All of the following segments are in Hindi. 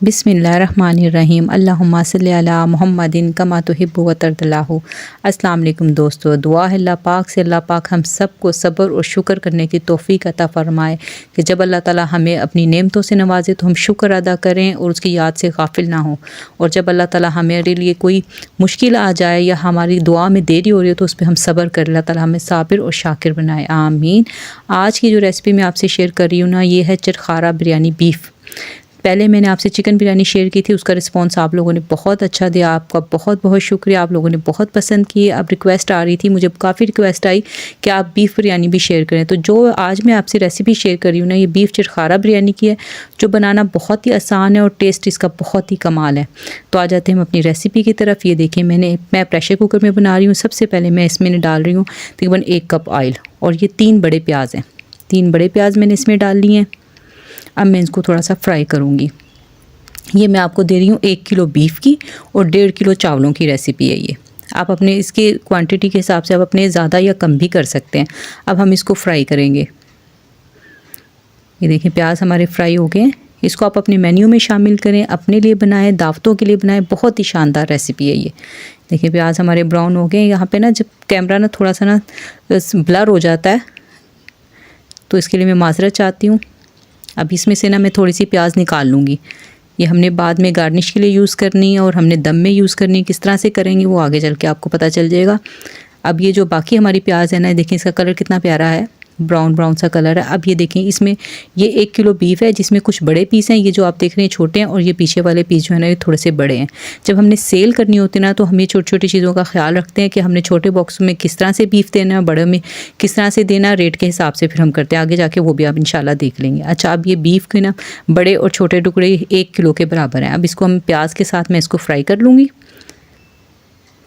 बिस्मिल्लाहिर्रहमानिर्रहीम अल्लाहुम्मा सल्ली अला मुहम्मदिन कमा तुहिब्बु व तर्दल्लाहु। अस्सलाम वालेकुम दोस्तों, दुआ है अल्लाह पाक से अल्लाह पाक हम सबको सब्र और शुक्र करने की तौफ़ीक अता फ़रमाए कि जब अल्लाह ताला हमें अपनी नेमतों से नवाजे तो हम शुक्र अदा करें और उसकी याद से गाफिल ना हों। और जब अल्लाह ताला हमारे लिए कोई मुश्किल आ जाए या हमारी दुआ में देरी हो रही हो तो उस पर हम सब्र करें। अल्लाह ताला हमें साबिर और शाकिर बनाए, आमीन। आज की जो रेसिपी मैं आपसे शेयर कर रही हूँ ना, ये है चरखारा बिरयानी बीफ। पहले मैंने आपसे चिकन बिरयानी शेयर की थी, उसका रिस्पांस आप लोगों ने बहुत अच्छा दिया, आपका बहुत बहुत शुक्रिया, आप लोगों ने बहुत पसंद की। अब रिक्वेस्ट आ रही थी, मुझे काफ़ी रिक्वेस्ट आई कि आप बीफ बिरयानी भी शेयर करें। तो जो आज मैं आपसे रेसिपी शेयर कर रही हूँ ना, ये बीफ चरखारा बिरयानी की है, जो बनाना बहुत ही आसान है और टेस्ट इसका बहुत ही कमाल है। तो आ जाते हैं हम अपनी रेसिपी की तरफ। ये देखिए मैं प्रेशर कुकर में बना रही हूँ। सबसे पहले मैं इसमें डाल रही हूँ तकरीबन 1 कप ऑयल, और ये 3 बड़े प्याज हैं। 3 बड़े प्याज मैंने इसमें डाल लिए हैं। अब मैं इसको थोड़ा सा फ्राई करूँगी। ये मैं आपको दे रही हूँ 1 किलो बीफ की और 1.5 किलो चावलों की रेसिपी है ये। आप अपने इसके क्वांटिटी के हिसाब से आप अपने ज़्यादा या कम भी कर सकते हैं। अब हम इसको फ्राई करेंगे। ये देखिए प्याज हमारे फ्राई हो गए हैं। इसको आप अपने मेन्यू में शामिल करें, अपने लिए बनाएं, दावतों के लिए बनाएं। बहुत ही शानदार रेसिपी है ये। देखिए प्याज हमारे ब्राउन हो गए। यहाँ पे ना जब कैमरा ना थोड़ा सा ना ब्लर हो जाता है तो इसके लिए मैं माजरत चाहती हूँ। अब इसमें से ना मैं थोड़ी सी प्याज निकाल लूँगी। ये हमने बाद में गार्निश के लिए यूज़ करनी है और हमने दम में यूज़ करनी है। किस तरह से करेंगे वो आगे चल के आपको पता चल जाएगा। अब ये जो बाकी हमारी प्याज है ना, देखिए इसका कलर कितना प्यारा है, ब्राउन ब्राउन सा कलर है। अब ये देखें इसमें ये 1 किलो बीफ है, जिसमें कुछ बड़े पीस हैं, ये जो आप देख रहे हैं छोटे हैं, और ये पीछे वाले पीस जो है ना ये थोड़े से बड़े हैं। जब हमने सेल करनी होती है ना तो हम ये छोटी छोटी चीज़ों का ख्याल रखते हैं कि हमने छोटे बॉक्स में किस तरह से बीफ देना है, बड़े में किस तरह से देना, रेट के हिसाब से फिर हम करते हैं। आगे जाके वो भी आप इंशाल्लाह देख लेंगे। अच्छा, अब ये बीफ के ना बड़े और छोटे टुकड़े 1 किलो के बराबर हैं। अब इसको हम प्याज के साथ मैं इसको फ्राई कर लूँगी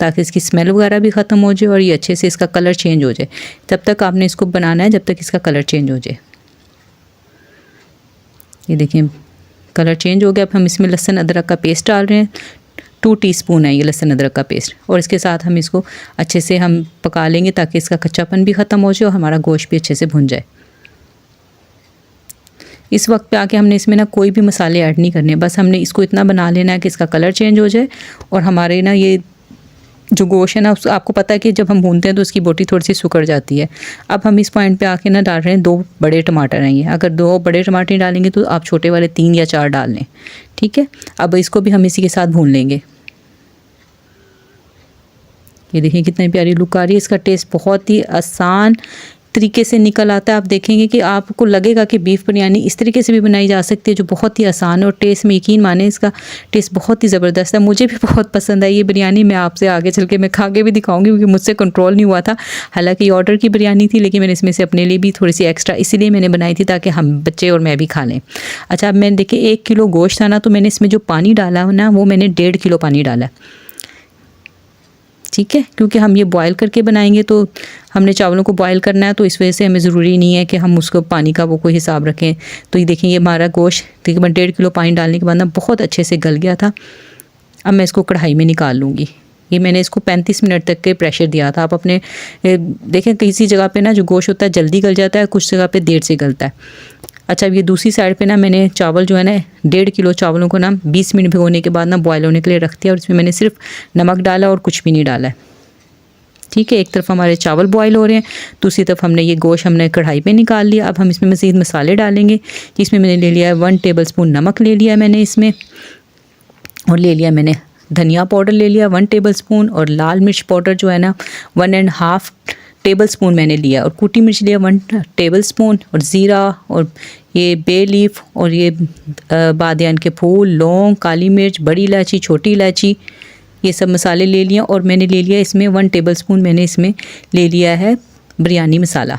ताकि इसकी स्मेल वगैरह भी ख़त्म हो जाए और ये अच्छे से इसका कलर चेंज हो जाए। तब तक आपने इसको बनाना है जब तक इसका कलर चेंज हो जाए। ये देखिए कलर चेंज हो गया। अब हम इसमें लहसुन अदरक का पेस्ट डाल रहे हैं। 2 टीस्पून है ये लहसुन अदरक का पेस्ट, और इसके साथ हम इसको अच्छे से हम पका लेंगे ताकि इसका कच्चापन भी ख़त्म हो जाए और हमारा गोश्त भी अच्छे से भुन जाए। इस वक्त पे आके हमने इसमें ना कोई भी मसाले ऐड नहीं करने, बस हमने इसको इतना बना लेना है कि इसका कलर चेंज हो जाए और हमारे ना ये जो गोश्त है ना आपको पता है कि जब हम भूनते हैं तो उसकी बोटी थोड़ी सी सुकड़ जाती है। अब हम इस पॉइंट पे आके ना डाल रहे हैं 2 बड़े टमाटर हैं ये। अगर 2 बड़े टमाटर डालेंगे तो आप छोटे वाले 3 या 4 डाल लें, ठीक है। अब इसको भी हम इसी के साथ भून लेंगे। ये देखिए कितनी प्यारी लुक आ रही है। इसका टेस्ट बहुत ही आसान तरीके से निकल आता है। आप देखेंगे कि आपको लगेगा कि बीफ बिरयानी इस तरीके से भी बनाई जा सकती है, जो बहुत ही आसान है, और टेस्ट में यकीन माने इसका टेस्ट बहुत ही ज़बरदस्त है। मुझे भी बहुत पसंद है ये बिरयानी। मैं आपसे आगे चल के मैं खा के भी दिखाऊंगी क्योंकि मुझसे कंट्रोल नहीं हुआ था। हालांकि ऑर्डर की बिरयानी थी, लेकिन मैंने इसमें से अपने लिए भी थोड़ी सी एक्स्ट्रा इसीलिए मैंने बनाई थी ताकि हम बच्चे और मैं भी खा लें। अच्छा, अब मैंने देखिए 1 किलो गोश्त था ना, तो मैंने इसमें जो पानी डाला ना वो मैंने 1.5 किलो पानी डाला, ठीक है। क्योंकि हम ये बॉयल करके बनाएंगे तो हमने चावलों को बॉयल करना है, तो इस वजह से हमें ज़रूरी नहीं है कि हम उसको पानी का वो कोई हिसाब रखें। तो ये देखें ये हमारा गोश्त तकरीबन 1.5 किलो पानी डालने के बाद ना बहुत अच्छे से गल गया था। अब मैं इसको कढ़ाई में निकाल लूँगी। ये मैंने इसको 35 मिनट तक के प्रेशर दिया था। आप अपने देखें किसी जगह पे ना जो गोश्त होता है जल्दी गल जाता है, कुछ जगह पे देर से गलता है। अच्छा, अब ये दूसरी साइड पे ना मैंने चावल जो है ना 1.5 किलो चावलों को ना 20 मिनट भिगोने के बाद ना बॉयल होने के लिए रख दिया, और इसमें मैंने सिर्फ नमक डाला और कुछ भी नहीं डाला है, ठीक है। एक तरफ हमारे चावल बॉयल हो रहे हैं, दूसरी तरफ हमने ये गोश्त हमने कढ़ाई पे निकाल लिया। अब हम इसमें मज़ीद मसाले डालेंगे। इसमें मैंने ले लिया है 1 टेबलस्पून नमक ले लिया मैंने इसमें, और ले लिया मैंने धनिया पाउडर ले लिया 1 टेबलस्पून, और लाल मिर्च पाउडर जो है ना 1.5 टेबलस्पून मैंने लिया, और कुटी मिर्च लिया 1 टेबलस्पून, और ज़ीरा, और ये बे लीफ, और ये बादियान के फूल, लौंग, काली मिर्च, बड़ी इलायची, छोटी इलायची, ये सब मसाले ले लिया। और मैंने ले लिया इसमें 1 टेबलस्पून मैंने इसमें ले लिया है बिरयानी मसाला।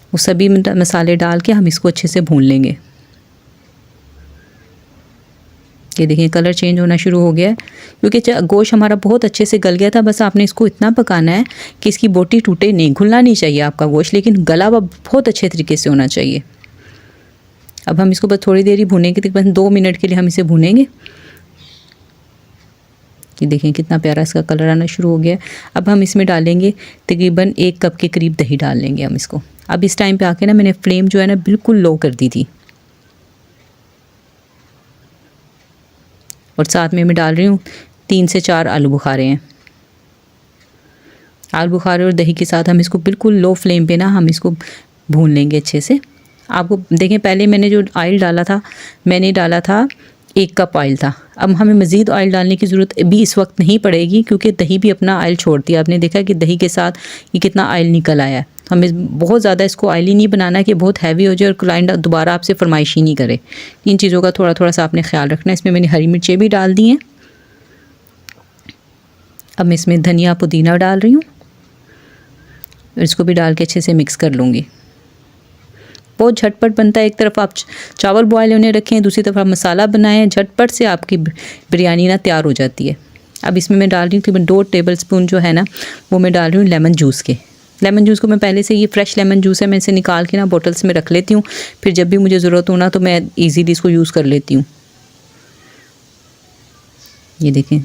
वो सभी मसाले डाल के हम इसको अच्छे से भून लेंगे। ये देखिए कलर चेंज होना शुरू हो गया है क्योंकि गोश्त हमारा बहुत अच्छे से गल गया था। बस आपने इसको इतना पकाना है कि इसकी बोटी टूटे नहीं, घुलना नहीं चाहिए आपका गोश्त, लेकिन गला बहुत अच्छे तरीके से होना चाहिए। अब हम इसको बस थोड़ी देर ही भूनेंगे, तकरीबन 2 मिनट के लिए हम इसे भूनेंगे। ये देखें कितना प्यारा इसका कलर आना शुरू हो गया है। अब हम इसमें डालेंगे तकरीबन 1 कप के करीब दही डाल लेंगे हम इसको। अब इस टाइम पे आके ना मैंने फ्लेम जो है ना बिल्कुल लो कर दी थी। और साथ में मैं डाल रही हूँ 3 से 4 आलू बुखारे हैं। आलू बुखारे और दही के साथ हम इसको बिल्कुल लो फ्लेम पे ना हम इसको भून लेंगे अच्छे से। आपको देखें पहले मैंने जो ऑयल डाला था, मैंने डाला था 1 कप ऑयल था। अब हमें मज़ीद ऑयल डालने की ज़रूरत भी इस वक्त नहीं पड़ेगी, क्योंकि दही भी अपना ऑयल छोड़ती है। आपने देखा कि दही के साथ ये कितना ऑयल निकल आया है। हमें बहुत ज़्यादा इसको ऑयली नहीं बनाना कि बहुत हैवी हो जाए और क्लाइंट दोबारा आपसे फरमाइश ही नहीं करे। इन चीज़ों का थोड़ा थोड़ा सा आपने ख्याल रखना है। इसमें मैंने हरी मिर्चें भी डाल दी हैं। अब मैं इसमें धनिया पुदीना डाल रही हूँ, इसको भी डाल के अच्छे से मिक्स कर लूँगी। बहुत झटपट बनता है। एक तरफ आप चावल बॉयल होने रखें, दूसरी तरफ आप मसाला बनाएं, झटपट से आपकी बिरयानी ना तैयार हो जाती है। अब इसमें मैं डाल रही हूँ कि 2 टेबलस्पून जो है ना वो मैं डाल रही हूँ लेमन जूस के। लेमन जूस को मैं पहले से, ये फ्रेश लेमन जूस है, मैं इसे निकाल के ना बोटल्स में रख लेती हूँ, फिर जब भी मुझे ज़रूरत हो ना तो मैं ईजीली इसको यूज़ कर लेती हूँ। ये देखें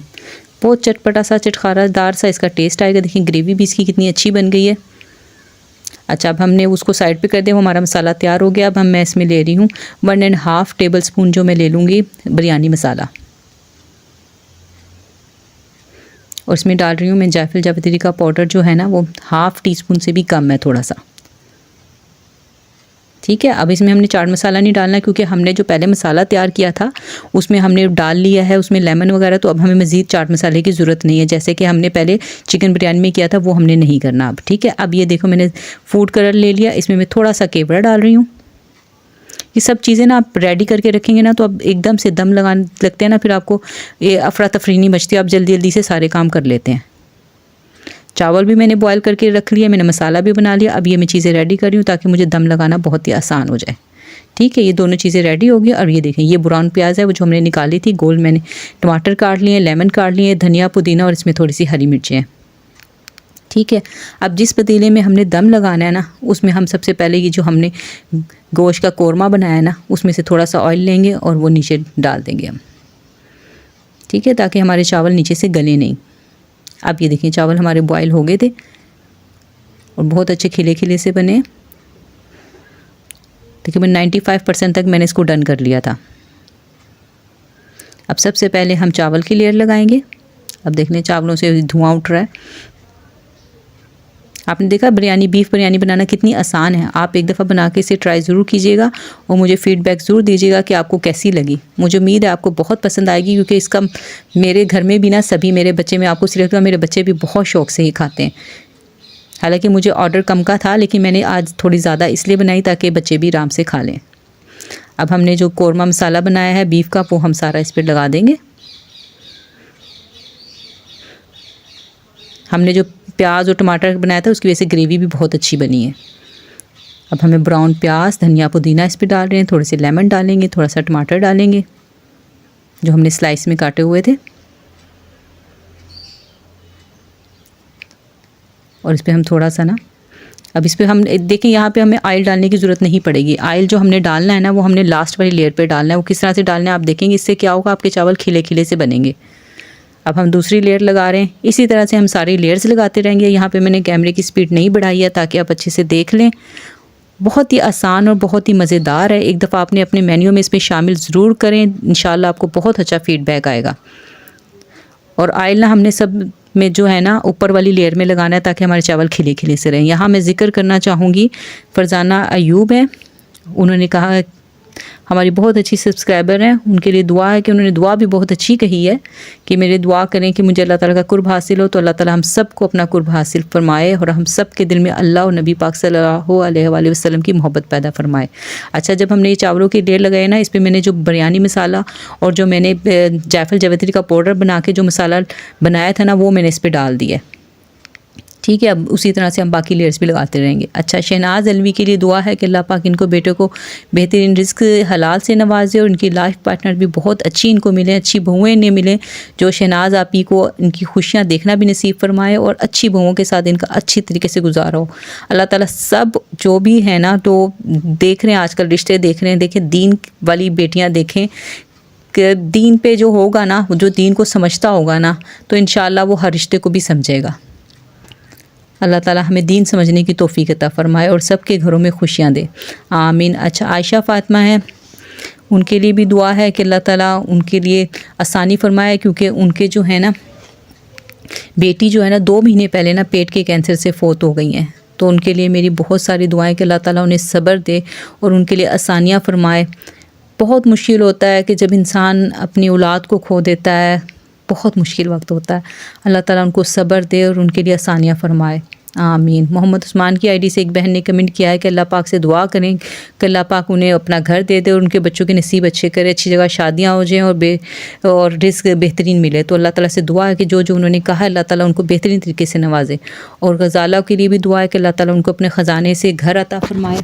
बहुत चटपटा सा चटखारादार सा इसका टेस्ट आएगा। देखिए ग्रेवी भी इसकी कितनी अच्छी बन गई है। अच्छा, अब हमने उसको साइड पे कर दिया, हमारा मसाला तैयार हो गया। अब मैं इसमें ले रही हूँ 1.5 टेबलस्पून जो मैं ले लूँगी बिरयानी मसाला, और इसमें डाल रही हूँ मैं जायफल जावित्री का पाउडर जो है ना वो 1/2 टीस्पून से भी कम है थोड़ा सा। ठीक है, अब इसमें हमने चाट मसाला नहीं डालना, क्योंकि हमने जो पहले मसाला तैयार किया था उसमें हमने डाल लिया है उसमें लेमन वगैरह, तो अब हमें मज़ीद चाट मसाले की ज़रूरत नहीं है। जैसे कि हमने पहले चिकन बिरयानी में किया था वो हमने नहीं करना अब। ठीक है, अब ये देखो मैंने फूड कलर ले लिया, इसमें मैं थोड़ा सा केवड़ा डाल रही हूँ। ये सब चीज़ें ना आप रेडी करके रखेंगे ना तो अब एकदम से दम लगाने लगते हैं ना, फिर आपको ये अफरा तफरी नहीं बचती, आप जल्दी जल्दी से सारे काम कर लेते हैं। चावल भी मैंने बॉयल करके रख लिया, मैंने मसाला भी बना लिया। अब ये मैं चीज़ें रेडी कर रही हूँ ताकि मुझे दम लगाना बहुत ही आसान हो जाए। ठीक है, ये दोनों चीज़ें रेडी हो गई। और ये देखें ये ब्राउन प्याज है वो जो हमने निकाली थी गोल, मैंने टमाटर काट लिए, लेमन काट लिए, धनिया पुदीना और इसमें थोड़ी सी हरी मिर्चें हैं। ठीक है, अब जिस पतीले में हमने दम लगाना है ना उसमें हम सबसे पहले ये जो हमने गोश्त का कोरमा बनाया ना उसमें से थोड़ा सा ऑयल लेंगे और वो नीचे डाल देंगे हम। ठीक है, ताकि हमारे चावल नीचे से गले नहीं। अब ये देखिए चावल हमारे बॉयल हो गए थे और बहुत अच्छे खिले खिले से बने। देखिए मैं 95% तक मैंने इसको डन कर लिया था। अब सबसे पहले हम चावल की लेयर लगाएंगे। अब देख लें चावलों से धुआं उठ रहा है। आपने देखा बिरयानी, बीफ बिरयानी बनाना कितनी आसान है। आप एक दफ़ा बना के इसे ट्राई ज़रूर कीजिएगा और मुझे फ़ीडबैक ज़रूर दीजिएगा कि आपको कैसी लगी। मुझे उम्मीद है आपको बहुत पसंद आएगी, क्योंकि इसका मेरे घर में भी ना सभी, मेरे बच्चे में आपको सिर्फ मेरे बच्चे भी बहुत शौक़ से ही खाते हैं। हालांकि मुझे ऑर्डर कम का था, लेकिन मैंने आज थोड़ी ज़्यादा इसलिए बनाई ताकि बच्चे भी आराम से खा लें। अब हमने जो कोरमा मसाला बनाया है बीफ का वो हम सारा इस पर लगा देंगे। हमने जो प्याज और टमाटर बनाया था उसकी वजह से ग्रेवी भी बहुत अच्छी बनी है। अब हमें ब्राउन प्याज, धनिया पुदीना इस पर डाल रहे हैं, थोड़े से लेमन डालेंगे, थोड़ा सा टमाटर डालेंगे जो हमने स्लाइस में काटे हुए थे, और इस पर हम थोड़ा सा ना, अब इस पर हम देखें यहाँ पे हमें ऑयल डालने की ज़रूरत नहीं पड़ेगी। ऑयल जो हमने डालना है ना वो हमने लास्ट वाली लेयर पे डालना है। वो किस तरह से डालना है आप देखेंगे, इससे क्या होगा आपके चावल खिले खिले से बनेंगे। अब हम दूसरी लेयर लगा रहे हैं। इसी तरह से हम सारी लेयर्स लगाते रहेंगे। यहाँ पे मैंने कैमरे की स्पीड नहीं बढ़ाई है ताकि आप अच्छे से देख लें। बहुत ही आसान और बहुत ही मज़ेदार है। एक दफ़ा आपने अपने मेन्यू में इसमें शामिल ज़रूर करें, इंशाल्लाह आपको बहुत अच्छा फ़ीडबैक आएगा। और ऑयल ना हमने सब में जो है ना ऊपर वाली लेयर में लगाना है ताकि हमारे चावल खिले खिले से रहें। यहाँ मैं ज़िक्र करना चाहूँगी फरजाना अयूब है, उन्होंने कहा हमारी बहुत अच्छी सब्सक्राइबर हैं, उनके लिए दुआ है कि उन्होंने दुआ भी बहुत अच्छी कही है कि मेरे दुआ करें कि मुझे अल्लाह ताला का कुर्ब हासिल हो। तो अल्लाह ताला हम सब को अपना कुर्ब हासिल फरमाए और हम सब के दिल में अल्लाह और नबी पाक सल्लल्लाहु अलैहि वसल्लम की मोहब्बत पैदा फरमाए। अच्छा, जब हमने ये चावलों की लेयर लगाए ना, इस पर मैंने जो बिरयानी मसाला और जो मैंने जायफल जावित्री का पाउडर बना के जो मसाला बनाया था ना वो मैंने इस पर डाल दिया। ठीक है, अब उसी तरह से हम बाकी लेयर्स भी लगाते रहेंगे। अच्छा, शहनाज अलवी के लिए दुआ है कि अल्लाह पाक इनको बेटे को बेहतरीन रिस्क हलाल से नवाजे और इनकी लाइफ पार्टनर भी बहुत अच्छी इनको मिले, अच्छी बहुएं इन्हें मिले जो शहनाज आपी को इनकी खुशियाँ देखना भी नसीब फरमाए और अच्छी बहुओं के साथ इनका अच्छी तरीके से गुजारा हो। अल्लाह ताला सब जो भी है ना तो देख रहे हैं आजकल रिश्ते देख रहे हैं, देखें दीन वाली बेटियाँ देखें कि दीन पे जो होगा ना, जो दीन को समझता होगा ना तो इंशाअल्लाह वो हर रिश्ते को भी समझेगा। अल्लाह ताला हमें दीन समझने की तौफीक अता फरमाए और सबके घरों में खुशियाँ दे, आमीन। अच्छा, आयशा फ़ातिमा है, उनके लिए भी दुआ है कि अल्लाह ताला उनके लिए आसानी फरमाए, क्योंकि उनके जो है ना बेटी जो है ना 2 महीने पहले ना पेट के कैंसर से फ़ौत हो गई हैं। तो उनके लिए मेरी बहुत सारी दुआएं कि अल्लाह ताला उन्हें सब्र दे और उनके लिए आसानियाँ फरमाए। बहुत मुश्किल होता है कि जब इंसान अपनी औलाद को खो देता है, बहुत मुश्किल वक्त होता है। अल्लाह ताला उनको सब्र दे और उनके लिए आसानियाँ फरमाए, आमीन। मोहम्मद उस्मान की आईडी से एक बहन ने कमेंट किया है कि अल्लाह पाक से दुआ करें कि अल्लाह पाक उन्हें अपना घर दे दे और उनके बच्चों के नसीब अच्छे करे, अच्छी जगह शादियाँ हो जाएँ और रिस्क बेहतरीन मिले। तो अल्लाह ताला से दुआ है कि जो जो उन्होंने कहा है अल्लाह ताला उनको बेहतरीन तरीके से नवाजे। और गज़ाला के लिए भी दुआ है कि अल्लाह ताला उनको अपने ख़जाने से घर अता फरमाए।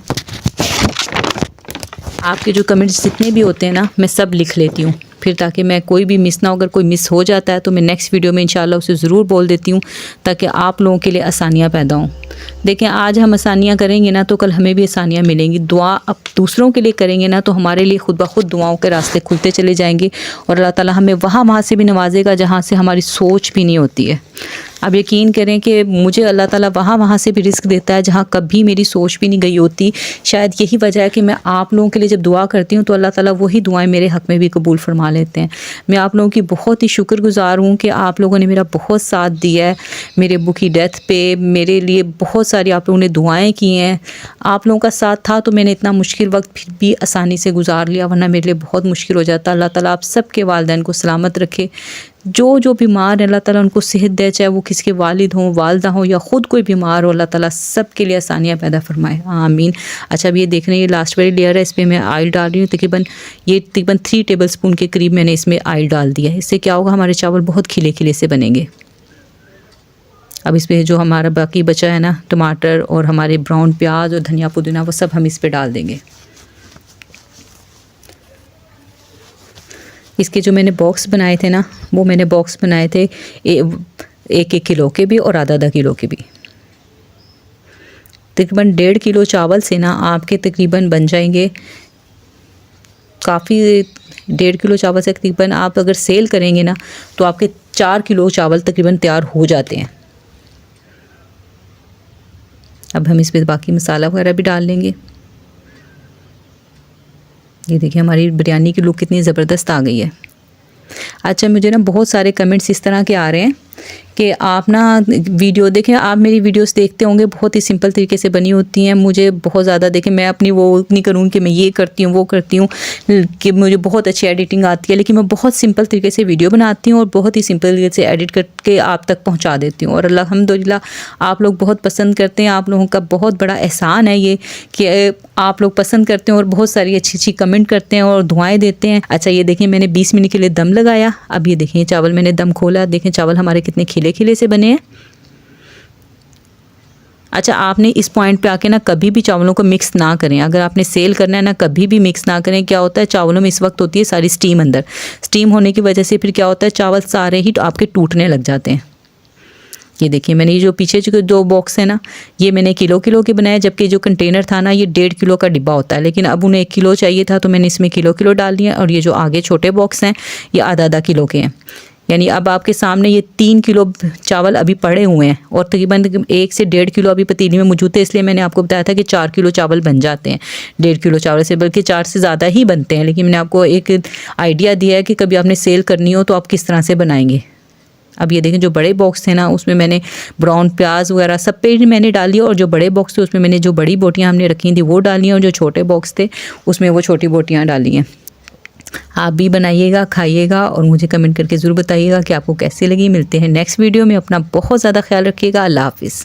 आपके जो कमेंट्स जितने भी होते हैं ना, मैं सब लिख लेती हूँ फिर, ताकि मैं कोई भी मिस ना हो। अगर कोई मिस हो जाता है तो मैं नेक्स्ट वीडियो में इंशाल्लाह उसे ज़रूर बोल देती हूँ, ताकि आप लोगों के लिए आसानियाँ पैदा हों। देखें, आज हम आसानियाँ करेंगे ना तो कल हमें भी आसानियाँ मिलेंगी। दुआ अब दूसरों के लिए करेंगे ना तो हमारे लिए खुद ब खुद दुआओं के रास्ते खुलते चले जाएंगे और अल्लाह ताला हमें वहाँ से भी नवाजेगा जहाँ से हमारी सोच भी नहीं होती है। अब यकीन करें कि मुझे अल्लाह ताला वहाँ से भी रिस्क देता है जहाँ कभी मेरी सोच भी नहीं गई होती। शायद यही वजह है कि मैं आप लोगों के लिए जब दुआ करती हूँ तो अल्लाह ताला वही दुआएं मेरे हक़ में भी कबूल फरमा लेते हैं। मैं आप लोगों की बहुत ही शुक्रगुज़ार हूँ कि आप लोगों ने मेरा बहुत साथ दिया है। मेरे अब्बू की डेथ पे मेरे लिए बहुत सारी आप लोगों ने दुआएँ की हैं। आप लोगों का साथ था तो मैंने इतना मुश्किल वक्त फिर भी आसानी से गुजार लिया, वरना मेरे लिए बहुत मुश्किल हो जाता। अल्लाह ताला आप सब के वालिदैन को सलामत रखे। जो बीमार है अल्लाह ताला उनको सेहत दे, चाहे वो किसके वालिद हों, वालदा हों या ख़ुद कोई बीमार हो, अल्लाह ताला सब के लिए आसानियाँ पैदा फरमाए, आमीन। अच्छा, अब ये देख रहे हैं, ये लास्ट वाली लेयर है, इस पर मैं ऑयल डाल रही हूँ। तकरीबन 3 टेबल स्पून के करीब मैंने इसमें ऑयल डाल दिया है। इससे क्या होगा, हमारे चावल बहुत खिले खिले से बनेंगे। अब इस पर जो हमारा बाकी बचा है ना, टमाटर और हमारे ब्राउन प्याज और धनिया पुदीना, वो सब हम इस पर डाल देंगे। इसके जो मैंने बॉक्स बनाए थे ना, वो मैंने बॉक्स बनाए थे 1-1 किलो के भी और आधा किलो के भी। तकरीबन 1.5 किलो चावल से ना आपके तकरीबन बन जाएंगे काफ़ी। 1.5 किलो चावल से तकरीबन आप अगर सेल करेंगे ना तो आपके 4 किलो चावल तकरीबन तैयार हो जाते हैं। अब हम इस पर बाकी मसाला वगैरह भी डाल लेंगे। ये देखिए हमारी बिरयानी की लुक कितनी ज़बरदस्त आ गई है। अच्छा, मुझे ना बहुत सारे कमेंट्स इस तरह के आ रहे हैं कि आप ना वीडियो देखें, आप मेरी वीडियोस देखते होंगे, बहुत ही सिंपल तरीके से बनी होती हैं। मुझे बहुत ज़्यादा देखें, मैं अपनी वो नहीं करूँ कि मैं ये करती हूँ वो करती हूँ कि मुझे बहुत अच्छी एडिटिंग आती है, लेकिन मैं बहुत सिंपल तरीके से वीडियो बनाती हूँ और बहुत ही सिंपल तरीके से एडिट करके आप तक पहुँचा देती हूँ। और अल्हम्दुलिल्लाह आप लोग बहुत पसंद करते हैं। आप लोगों का बहुत बड़ा एहसान है ये कि आप लोग पसंद करते हैं और बहुत सारी अच्छी कमेंट करते हैं और दुआएँ देते हैं। अच्छा, ये देखें मैंने 20 मिनट के लिए दम लगाया। अब ये देखें चावल मैंने दम खोला, देखें चावल हमारे कितने खिले खिले से बने हैं। अच्छा, आपने इस पॉइंट पे आके ना कभी भी चावलों को मिक्स ना करें। अगर आपने सेल करना है ना, कभी भी मिक्स ना करें। क्या होता है, चावलों में इस वक्त होती है सारी स्टीम, अंदर स्टीम होने की वजह से फिर क्या होता है, चावल सारे ही आपके टूटने लग जाते हैं। ये देखिए मैंने ये जो पीछे जो 2 बॉक्स है ना, ये मैंने किलो के बनाए, जबकि जो कंटेनर था ना ये 1.5 किलो का डिब्बा होता है, लेकिन अब उन्हें 1 किलो चाहिए था तो मैंने इसमें किलो डाल दिया। और ये जो आगे छोटे बॉक्स हैं ये आधा किलो के हैं। यानी अब आपके सामने ये 3 किलो चावल अभी पड़े हुए हैं और तकरीबन 1 से 1.5 किलो अभी पतीली में मौजूद है। इसलिए मैंने आपको बताया था कि 4 किलो चावल बन जाते हैं 1.5 किलो चावल से, बल्कि 4 से ज़्यादा ही बनते हैं। लेकिन मैंने आपको एक आइडिया दिया है कि कभी आपने सेल करनी हो तो आप किस तरह से बनाएंगे। अब ये देखें जो बड़े बॉक्स थे ना, उसमें मैंने ब्राउन प्याज वगैरह सब पे मैंने डाली, और जो बड़े बॉक्स थे उसमें मैंने जो बड़ी बोटियाँ हमने रखी थी वो डाली, और जो छोटे बॉक्स थे उसमें वो छोटी बोटियाँ डाली हैं। आप भी बनाइएगा, खाइएगा और मुझे कमेंट करके ज़रूर बताइएगा कि आपको कैसी लगी। मिलते हैं नेक्स्ट वीडियो में। अपना बहुत ज़्यादा ख्याल रखिएगा। अल्लाह हाफ़िज़।